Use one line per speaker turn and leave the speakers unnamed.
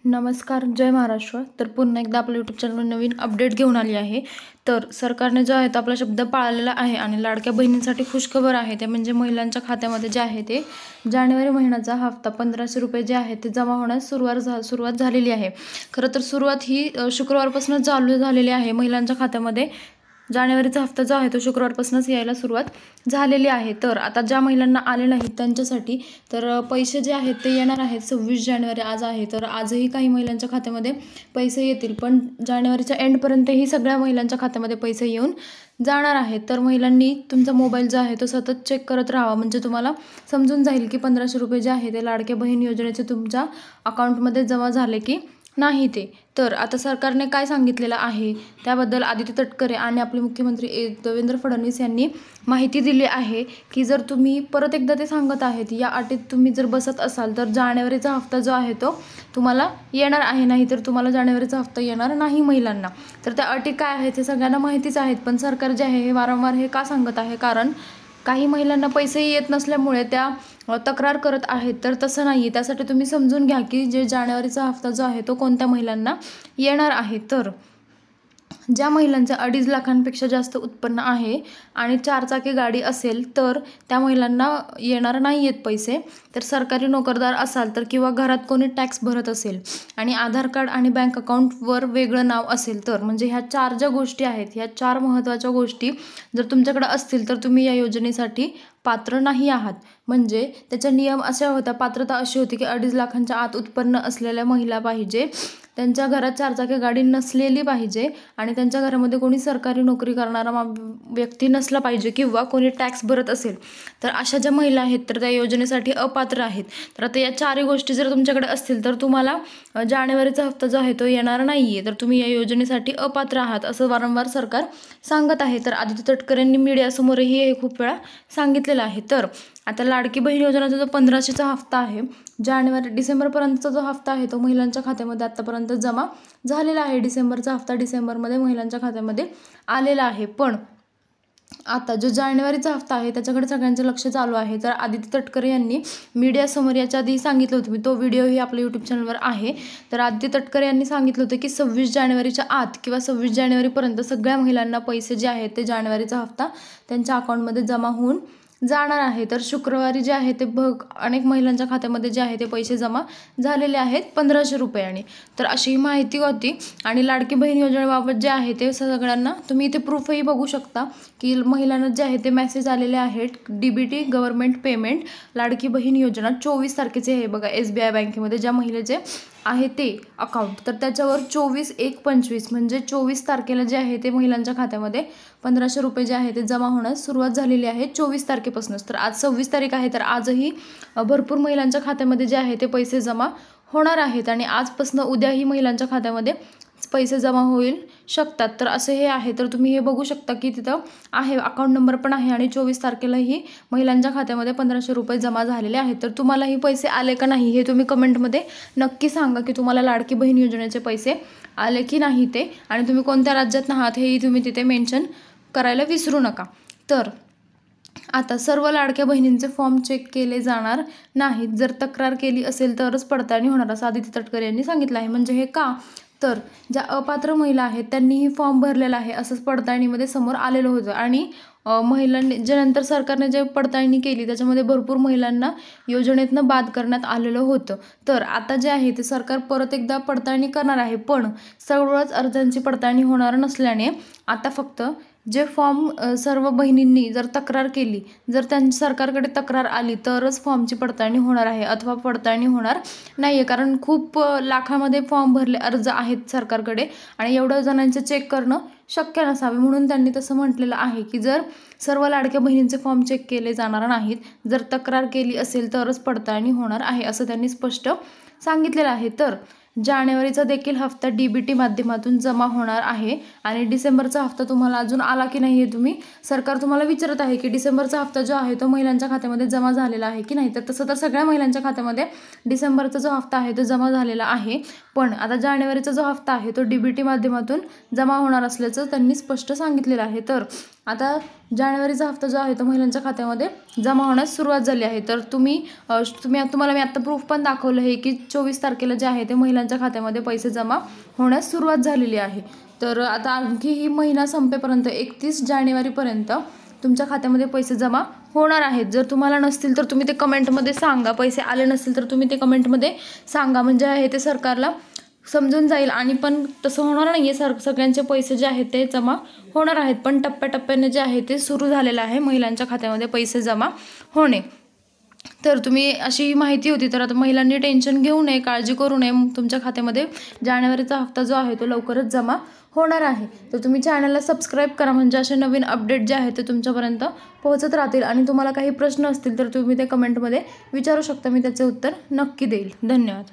नमस्कार, जय महाराष्ट्र. तर पुन्हा एकदा आपल्या यूट्यूब चॅनलवर नवीन अपडेट घेऊन आली आहे. तर सरकारने जो आहे तो आपला शब्द पाळलेला आहे आणि लाडक्या बहिणींसाठी खुशखबर आहे. ते म्हणजे महिलांच्या खात्यामध्ये जे आहे ते जानेवारी महिन्याचा हप्ता 1500 रुपये जे आहे ते जमा होण्यास सुरुवात झालेली आहे. खरं तर सुरुवात ही शुक्रवारपासून चालू झालेली आहे. महिलांच्या खात्यामध्ये जानेवारीचा हप्ता जो आहे तो शुक्रवारपासूनच यायला सुरुवात झालेली आहे. तर आता ज्या महिलांना आले नाहीत त्यांच्यासाठी तर पैसे जे आहेत ते येणार आहेत. 26 जानेवारी आज आहे, तर आजही काही महिलांच्या खात्यामध्ये पैसे येतील, पण जानेवारीच्या एंडपर्यंत ही सगळ्या महिलांच्या खात्यामध्ये पैसे येऊन जाणार आहेत. तर महिलांनी तुमचा मोबाईल जो आहे तो सतत चेक करत राहावा, म्हणजे तुम्हाला समजून जाईल की 1500 रुपये जे आहे ते लाडक्या बहीण योजनेचे तुमच्या अकाउंटमध्ये जमा झाले की नाही ते. तर आता सरकारने काय सांगितलेलं आहे त्याबद्दल आदित्य तटकरे आणि आपले मुख्यमंत्री देवेंद्र फडणवीस यांनी माहिती दिली आहे की जर तुम्ही परत एकदा ते सांगत आहेत, या अटीत तुम्ही जर बसत असाल तर जानेवारीचा हप्ता जो आहे तो तुम्हाला येणार आहे, नाही तर तुम्हाला जानेवारीचा हप्ता येणार नाही महिलांना. तर त्या अटी काय आहेत हे सगळ्यांना माहितीच आहेत, पण सरकार जे आहे हे वारंवार हे का सांगत आहे, कारण काही महिलांना पैसेही येत नसल्यामुळे त्या तक्रार करत आहेत. तर तसं नाही, त्यासाठी तुम्ही समजून घ्या की जे जानेवारीचा हप्ता जो आहे तो कोणत्या महिलांना येणार आहे. तर ज्या महिलांचे 2.5 लाखांपेक्षा जास्त उत्पन्न आहे आणि 4 चाकी गाडी असेल तर त्या महिलांना येणार नाही आहेत पैसे. तर सरकारी नोकरदार असाल तर किंवा घरात कोणी टॅक्स भरत असेल आणि आधार कार्ड आणि बँक अकाउंटवर वेगळं नाव असेल तर, म्हणजे ह्या 4 ज्या गोष्टी आहेत, ह्या 4 महत्त्वाच्या गोष्टी जर तुमच्याकडे असतील तर तुम्ही या योजनेसाठी पात्र नाही आहात. म्हणजे त्याचा नियम अशा होता, पात्रता अशी होती की 2.5 लाखांच्या आत उत्पन्न असलेल्या महिला पाहिजे, त्यांच्या घरात 4 चाकी गाडी नसलेली पाहिजे आणि त्यांच्या घरामध्ये कोणी सरकारी नोकरी करणारा व्यक्ती नसला पाहिजे किंवा कोणी टॅक्स भरत असेल. तर अशा ज्या महिला आहेत तर त्या योजनेसाठी अपात्र आहेत. तर आता या 4 गोष्टी जर तुमच्याकडे असतील तर तुम्हाला जानेवारीचा हप्ता जो आहे तो येणार नाही आहे, तर तुम्ही या योजनेसाठी अपात्र आहात असं वारंवार सरकार सांगत आहे. तर आदित्य तटकरे यांनी मीडियासमोरही हे खूप वेळा सांगितलेलं आहे. तर आता लाडकी बहीण योजनेचा जो 1500चा हप्ता आहे, डिसेंबरपर्यंतचा जो हप्ता आहे तो महिलांच्या खात्यामध्ये आत्तापर्यंत जमा झालेला आहे. डिसेंबरचा हप्ता डिसेंबरमध्ये महिलांच्या खात्यामध्ये आलेला आहे. पण आता जो जानेवारीचा हप्ता आहे त्याच्याकडे सगळ्यांचं लक्ष चालू आहे. तर आदित्य तटकरे यांनी मीडियासमोर याच्या आधी सांगितलं होतं, मी तो व्हिडिओही आपल्या यूट्यूब चॅनलवर आहे. तर आदित्य तटकरे यांनी सांगितलं होतं की 26 जानेवारीच्या आत किंवा 26 जानेवारीपर्यंत सगळ्या महिलांना पैसे जे आहेत ते जानेवारीचा हप्ता त्यांच्या अकाउंटमध्ये जमा होऊन जाणार आहे. तर शुक्रवारी जे आहे ते अनेक महिलांच्या खात्यामध्ये जे आहे ते पैसे जमा झालेले आहेत 1500 रुपयांनी. तर अशी माहिती होती. आणि लाडकी बहीण योजनेबाबत जे आहे ते सगळ्यांना तुम्ही इथे प्रूफही बघू शकता की महिलांना जे आहे ते मेसेज आलेले आहेत. DBT government payment Ladki Bahin योजना 24 तारखेचे आहे बघा, SBI बँकेमध्ये ज्या महिलेचे आहे ते अकाउंट, तर त्याच्यावर 24/1/25 म्हणजे 24 तारखेला जे आहे ते महिलांच्या खात्यामध्ये 1500 रुपये जे आहे ते जमा होण्यास सुरुवात झालेली आहे 24 तारखेपासूनच. तर आज 26 तारीख आहे, तर आजही भरपूर महिलांच्या खात्यामध्ये जे आहे ते पैसे जमा होणार आहेत आणि आजपासून उद्याही महिलांच्या खात्यामध्ये पैसे जमा होईल शकतात. तर असे हे आहे, तर तुम्ही हे बघू शकता की तिथं आहे अकाउंट नंबर पण आहे आणि 24 तारखेलाही महिलांच्या खात्यामध्ये 1500 रुपये जमा झालेले आहेत. तर तुम्हालाही पैसे आले का नाही हे तुम्ही कमेंटमध्ये नक्की सांगा की तुम्हाला लाडकी बहीण योजनेचे पैसे आले की नाही ते, आणि तुम्ही कोणत्या राज्यात आहात हेही तुम्ही तिथे मेन्शन करायला विसरू नका. तर आता सर्व लाडक्या बहिणींचे फॉर्म चेक केले जाणार नाहीत. जर तक्रार केली असेल तरच पडताळणी होणार असं आदित्य तटकरे यांनी सांगितलं आहे. म्हणजे हे का, तर ज्या अपात्र महिला आहेत त्यांनीही फॉर्म भरलेला आहे असंच पडताळणीमध्ये समोर आलेलं होतं. आणि महिलांनी जे नंतर सरकारने जे पडताळणी केली त्याच्यामध्ये भरपूर महिलांना योजनेतनं बाद करण्यात आलेलं होतं. तर आता जे आहे ते सरकार परत एकदा पडताळणी करणार आहे, पण सर्वच अर्जांची पडताळणी होणार नसल्याने आता फक्त जे फॉर्म सर्व बहिणींनी जर तक्रार केली, जर त्यांची सरकारकडे तक्रार आली तरच फॉर्मची पडताळणी होणार आहे, अथवा पडताळणी होणार नाही आहे. कारण खूप लाखामध्ये फॉर्म भरले अर्ज आहेत सरकारकडे आणि एवढ्या जणांचं चेक करणं शक्य नसावे, म्हणून त्यांनी तसं म्हटलेलं आहे की जर सर्व लाडक्या बहिणींचे फॉर्म चेक केले जाणार नाहीत, जर तक्रार केली असेल तरच पडताळणी होणार आहे असं त्यांनी स्पष्ट सांगितलेलं आहे. तर जानेवारीचा देखील हप्ता DBT माध्यमातून जमा होणार आहे आणि डिसेंबरचा हप्ता तुम्हाला अजून आला की नाही हे सरकार तुम्हाला विचारत आहे की डिसेंबरचा हप्ता जो आहे तो महिलांच्या खात्यामध्ये जमा झालेला आहे की नाही. तर तसं तर सगळ्या महिलांच्या खात्यामध्ये डिसेंबरचा जो हप्ता आहे तो जमा झालेला आहे, पण आता जानेवारीचा जो हप्ता आहे तो DBT माध्यमातून जमा होणार असल्याचं त्यांनी स्पष्ट सांगितलेलं आहे. तर आता जानेवारीचा हप्ता जो आहे तो महिलांच्या खात्यामध्ये जमा होण्यास सुरुवात झाली आहे. तर तुम्हाला मी आत्ता प्रूफ पण दाखवलं आहे की 24 तारखेला जे आहे ते महिलांच्या खात्यामध्ये पैसे जमा होण्यास सुरुवात झालेली आहे. तर आता आणखी ही महिना संपेपर्यंत 31 जानेवारीपर्यंत तुमच्या खात्यामध्ये पैसे जमा होणार आहेत. जर तुम्हाला नसतील तर तुम्ही ते कमेंटमध्ये सांगा. पैसे आले नसतील तर तुम्ही ते कमेंटमध्ये सांगा, म्हणजे आहे ते सरकारला समजून जाईल. आणि पण तसं होणार नाही आहे, सगळ्यांचे पैसे जे आहेत ते जमा होणार आहेत, पण टप्प्याटप्प्याने जे आहे ते सुरू झालेलं आहे महिलांच्या खात्यामध्ये पैसे जमा होणे. तर तुम्ही अशी माहिती होती. तर आता महिलांनी टेन्शन घेऊ नये, काळजी करू नये. तुमच्या खात्यामध्ये जानेवारीचा हप्ता जो आहे तो लवकरच जमा होणार आहे. तर तुम्ही चॅनलला सबस्क्राईब करा, म्हणजे असे नवीन अपडेट जे आहेत ते तुमच्यापर्यंत पोहोचत राहतील. आणि तुम्हाला काही प्रश्न असतील तर तुम्ही ते कमेंटमध्ये विचारू शकता, मी त्याचे उत्तर नक्की देईल. धन्यवाद.